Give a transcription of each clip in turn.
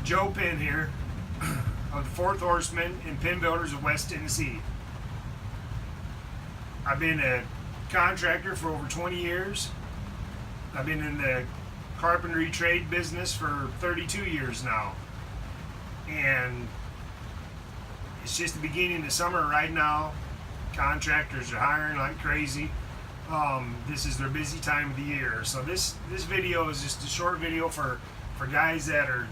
Joe Penn here of the 4th Horseman and Penn Builders of West Tennessee. I've been a contractor for over 20 years. I've been in the carpentry trade business for 32 years now. And it's just the beginning of summer right now. Contractors are hiring like crazy. This is their busy time of the year. So this video is just a short video for guys that are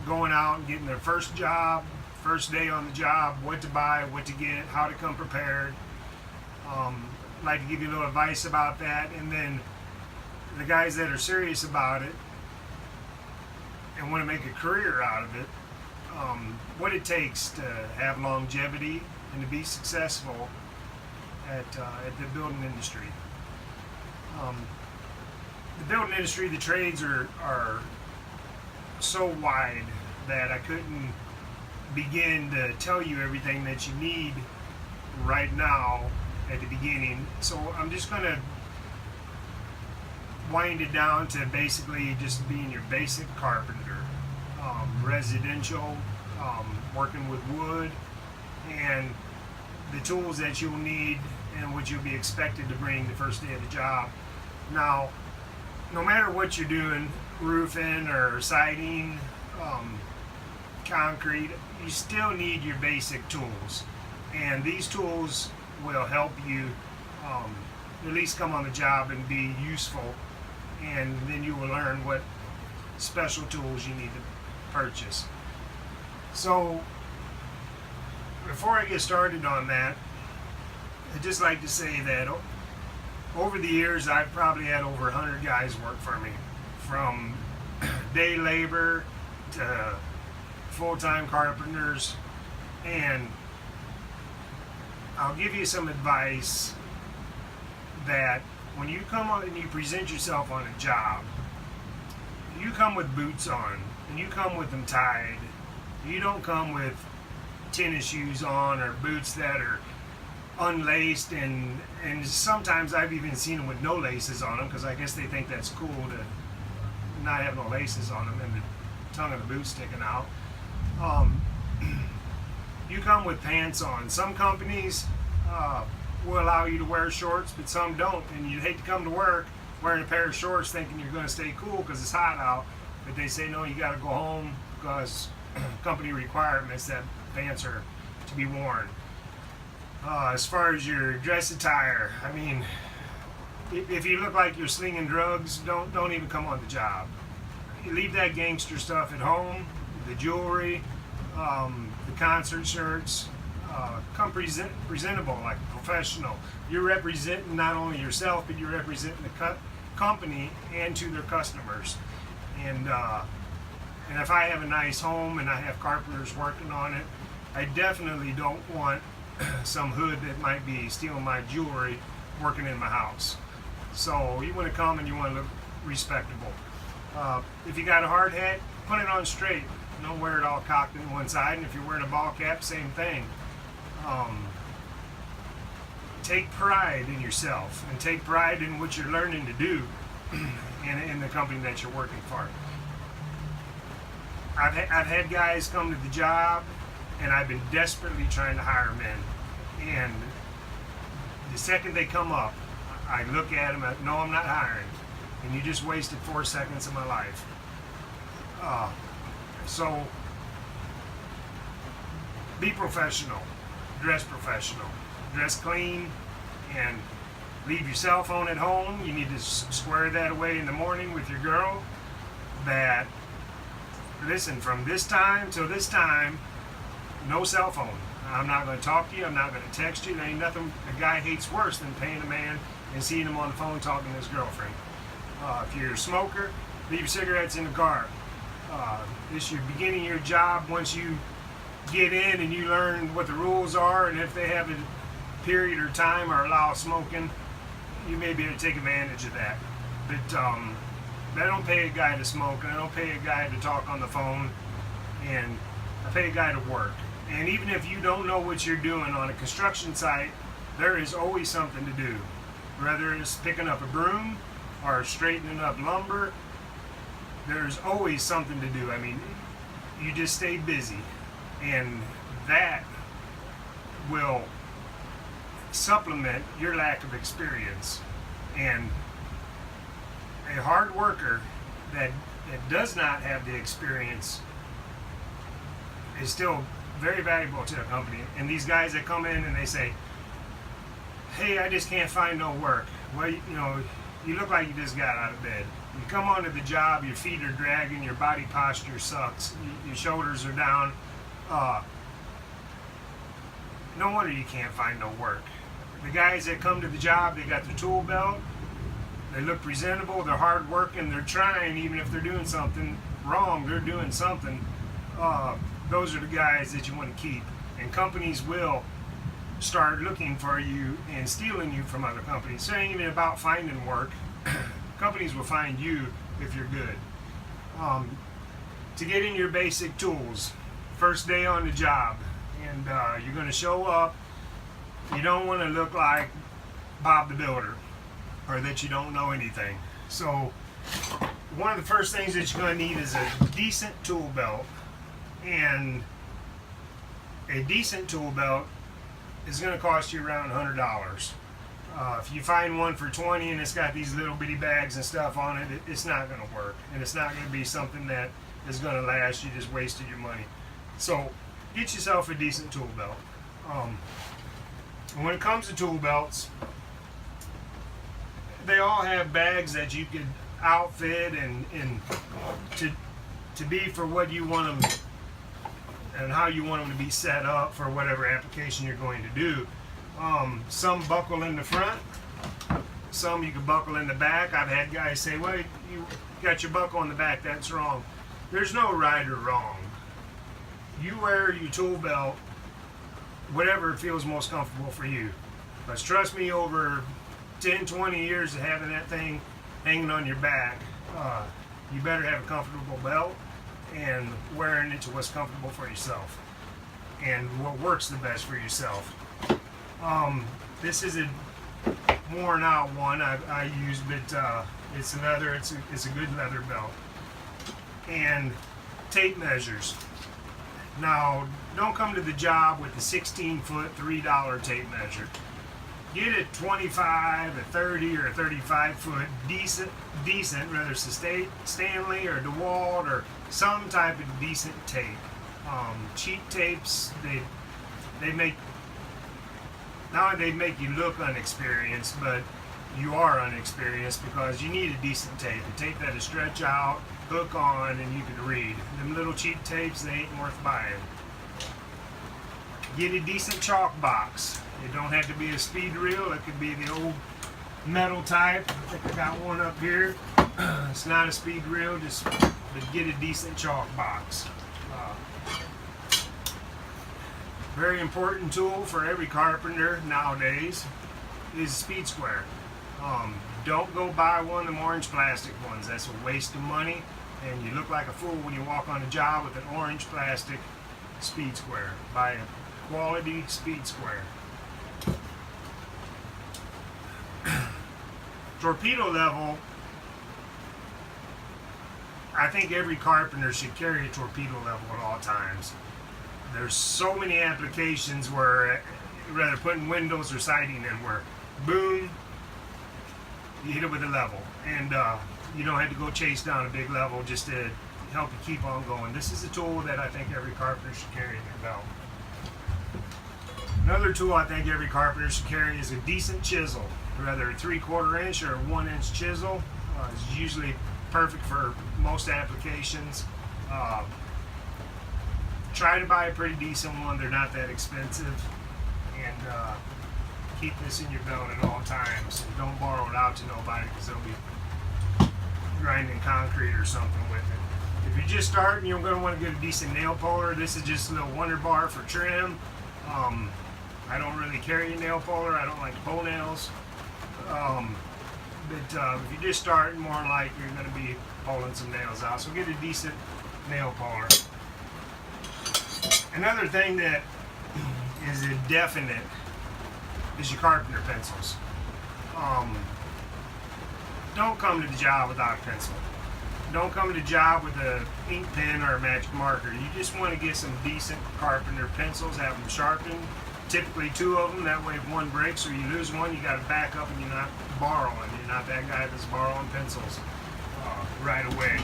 going out and getting their first job, first day on the job, what to buy, what to get, how to come prepared. I'd like to give you a little advice about that, and then the guys that are serious about it and want to make a career out of it, what it takes to have longevity and to be successful at the building industry. The building industry, the trades are so wide that I couldn't begin to tell you everything that you need right now at the beginning. So I'm just going to wind it down to basically just being your basic carpenter, residential, working with wood, and the tools that you'll need and what you'll be expected to bring the first day of the job. Now, no matter what you're doing, roofing or siding, concrete, you still need your basic tools. And these tools will help you at least come on the job and be useful. And then you will learn what special tools you need to purchase. So, before I get started on that, I'd just like to say that over the years, I've probably had over 100 guys work for me, from day labor to full-time carpenters, and I'll give you some advice that when you come on and you present yourself on a job, you come with boots on, and you come with them tied. You don't come with tennis shoes on or boots that are unlaced, and sometimes I've even seen them with no laces on them, because I guess they think that's cool to not have no laces on them and the tongue of the boot sticking out. You come with pants on. Some companies will allow you to wear shorts, but some don't, and you'd hate to come to work wearing a pair of shorts thinking you're going to stay cool because it's hot out, but they say no, you got to go home because company requirements that pants are to be worn. As far as your dress attire, I mean, if you look like you're slinging drugs, don't even come on the job. You leave that gangster stuff at home, the jewelry, the concert shirts. Come presentable, like a professional. You're representing not only yourself, but you're representing the company and to their customers. And if I have a nice home and I have carpenters working on it, I definitely don't want some hood that might be stealing my jewelry working in my house. So you want to come and you want to look respectable. If you got a hard hat, put it on straight. Don't wear it all cocked in one side. And if you're wearing a ball cap, same thing. Take pride in yourself and take pride in what you're learning to do in the company that you're working for. I've had guys come to the job, and I've been desperately trying to hire them in. And the second they come up, I look at them and no, I'm not hiring. And you just wasted 4 seconds of my life. So be professional, dress professional, dress clean, and leave your cell phone at home. You need to square that away in the morning with your girl. That, listen, from this time till this time, no cell phone. I'm not going to talk to you. I'm not going to text you. There ain't nothing a guy hates worse than paying a man and seeing him on the phone talking to his girlfriend. If you're a smoker, leave your cigarettes in the car. This is your beginning of your job. Once you get in and you learn what the rules are, and if they have a period or time or allow smoking, you may be able to take advantage of that. But I don't pay a guy to smoke, and I don't pay a guy to talk on the phone, and I pay a guy to work. And even if you don't know what you're doing on a construction site, there is always something to do. Whether it's picking up a broom or straightening up lumber, there's always something to do. I mean, you just stay busy, and that will supplement your lack of experience. And a hard worker that does not have the experience is still very valuable to a company. And these guys that come in and they say, hey, I just can't find no work. Well, you know, you look like you just got out of bed. You come onto the job, your feet are dragging, your body posture sucks, your shoulders are down. No wonder you can't find no work. The guys that come to the job, they got their tool belt, they look presentable, they're hard working, they're trying, even if they're doing something wrong, they're doing something. Those are the guys that you want to keep. And companies will start looking for you and stealing you from other companies. So it ain't even about finding work. Companies will find you if you're good. To get in your basic tools, first day on the job, and you're going to show up. You don't want to look like Bob the Builder, or that you don't know anything. So one of the first things that you're going to need is a decent tool belt. And a decent tool belt is going to cost you around $100. If you find one for $20 and it's got these little bitty bags and stuff on it, it's not going to work. And it's not going to be something that is going to last. You just wasted your money. So get yourself a decent tool belt. And when it comes to tool belts, they all have bags that you could outfit and to be for what you want them and how you want them to be set up for whatever application you're going to do. Some buckle in the front, some you can buckle in the back. I've had guys say, well, you got your buckle in the back, that's wrong. There's no right or wrong. You wear your tool belt whatever feels most comfortable for you. But trust me, over 10, 20 years of having that thing hanging on your back, you better have a comfortable belt and wearing it to what's comfortable for yourself and what works the best for yourself. This is a worn out one I use, but it's leather. It's a good leather belt. And tape measures. Now, don't come to the job with the 16-foot, $3 tape measure. Get a 25, a 30, or a 35-foot decent, whether it's a Stanley or DeWalt or some type of decent tape. Cheap tapes, they make, not only they make you look unexperienced, but you are unexperienced because you need a decent tape, a tape that'll stretch out, hook on, and you can read. Them little cheap tapes, they ain't worth buying. Get a decent chalk box. It don't have to be a speed reel. It could be the old metal type. I think I got one up here. It's not a speed reel, but get a decent chalk box. Very important tool for every carpenter nowadays is a speed square. Don't go buy one of them orange plastic ones. That's a waste of money, and you look like a fool when you walk on a job with an orange plastic speed square. Buy a quality speed square. Torpedo level, I think every carpenter should carry a torpedo level at all times. There's so many applications where, rather putting windows or siding in, where boom, you hit it with a level, and you don't have to go chase down a big level just to help you keep on going. This is a tool that I think every carpenter should carry in their belt. Another tool I think every carpenter should carry is a decent chisel, whether a 3/4 inch or a 1 inch chisel. It's usually perfect for most applications. Try to buy a pretty decent one. They're not that expensive. And keep this in your belt at all times. And don't borrow it out to nobody because they'll be grinding concrete or something with it. If you're just starting, you're going to want to get a decent nail puller. This is just a little Wonder Bar for trim. I don't really carry a nail puller. I don't like to pull nails. But if you're just starting, more than likely you're going to be pulling some nails out. So get a decent nail puller. Another thing that is a definite is your carpenter pencils. Don't come to the job without a pencil. don't come to the job with a ink pen or a magic marker. You just want to get some decent carpenter pencils, have them sharpened, typically 2 of them. That way if one breaks or you lose one, you got to back up and you're not borrowing. You're not that guy that's borrowing pencils right away.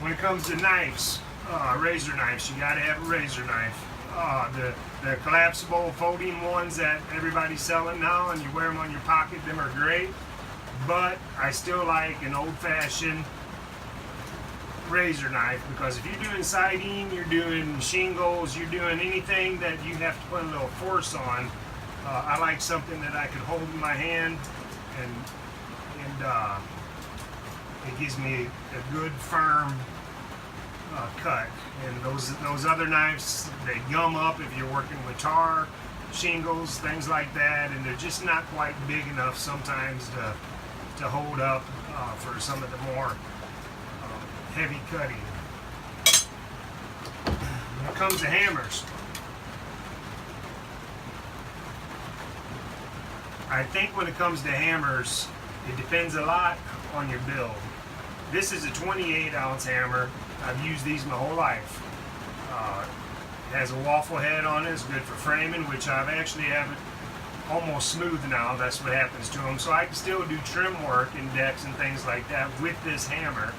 When it comes to knives, razor knives, you got to have a razor knife. The collapsible folding ones that everybody's selling now, and you wear them on your pocket, them are great. But I still like an old-fashioned razor knife, because if you're doing siding, you're doing shingles, you're doing anything that you have to put a little force on, I like something that I can hold in my hand, and it gives me a good firm cut. And those other knives, they gum up if you're working with tar, shingles, things like that, and they're just not quite big enough sometimes to hold up for some of the more heavy cutting. When it comes to hammers, I think when it comes to hammers, it depends a lot on your build. This is a 28-ounce hammer. I've used these my whole life. It has a waffle head on it. It's good for framing, which I've actually have it almost smooth now. That's what happens to them. So I can still do trim work in decks and things like that with this hammer.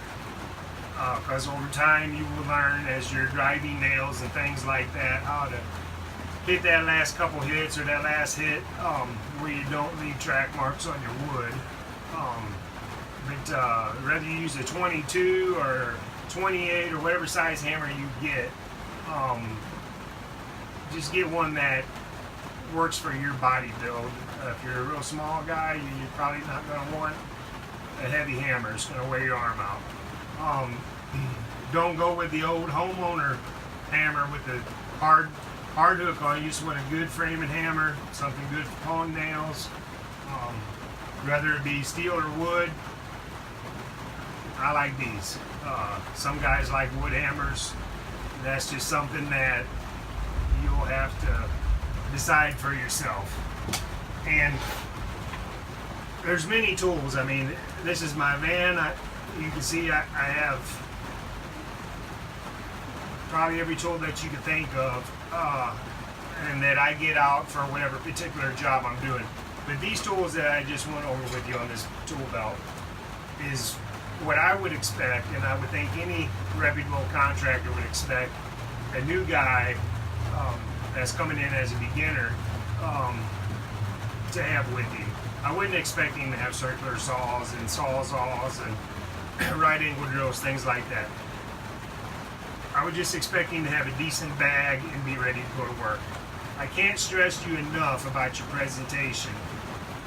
Because over time you will learn, as you're driving nails and things like that, how to hit that last couple hits or that last hit where you don't leave track marks on your wood. But whether you use a 22 or 28 or whatever size hammer you get, just get one that works for your body build. If you're a real small guy, you're probably not going to want a heavy hammer. It's going to wear your arm out. Don't go with the old homeowner hammer with the hard hook on. You just want a good framing hammer, something good for pulling nails. Whether it be steel or wood, I like these. Some guys like wood hammers. That's just something that you'll have to decide for yourself. And there's many tools. I mean, this is my van. You can see I have probably every tool that you can think of, and that I get out for whatever particular job I'm doing. But these tools that I just went over with you on this tool belt is what I would expect, and I would think any reputable contractor would expect a new guy that's coming in as a beginner to have with you. I wouldn't expect him to have circular saws and sawzalls and right angle drills, things like that. I would just expect him to have a decent bag and be ready to go to work. I can't stress you enough about your presentation,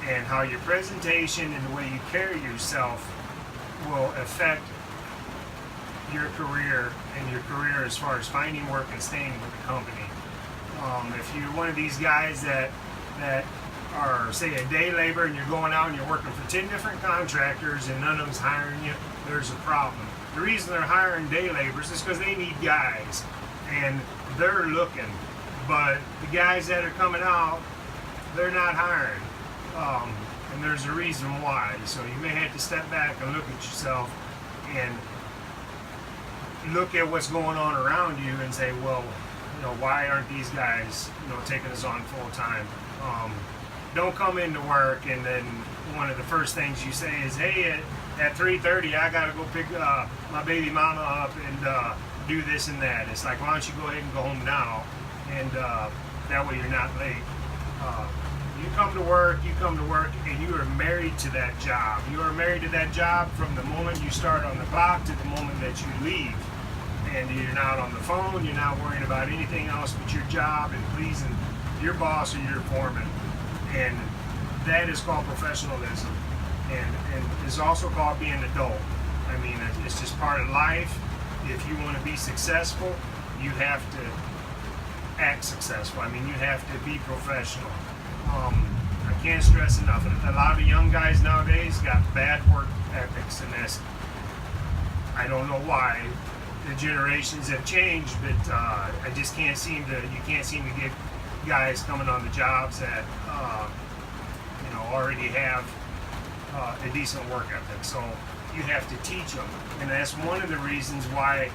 and how your presentation and the way you carry yourself will affect your career, and your career as far as finding work and staying with the company. If you're one of these guys that are, say, a day labor, and you're going out and you're working for 10 different contractors and none of them's hiring you, there's a problem. The reason they're hiring day laborers is because they need guys, and they're looking. But the guys that are coming out, they're not hiring. And there's a reason why. So you may have to step back and look at yourself and look at what's going on around you and say, well, why aren't these guys, taking us on full time? Don't come into work and then one of the first things you say is, hey, at 3:30 I gotta go pick my baby mama up and do this and that. It's like, why don't you go ahead and go home now, and that way you're not late. You come to work, and you are married to that job. You are married to that job from the moment you start on the clock to the moment that you leave. And you're not on the phone, you're not worrying about anything else but your job and pleasing your boss or your foreman. And that is called professionalism. And it's also called being an adult. I mean, it's just part of life. If you want to be successful, you have to act successful. I mean, you have to be professional. I can't stress enough. A lot of young guys nowadays got bad work ethics, and that's, I don't know why. The generations have changed, but I just can't seem to. You can't seem to get guys coming on the jobs that already have a decent work ethic. So you have to teach them. And that's one of the reasons why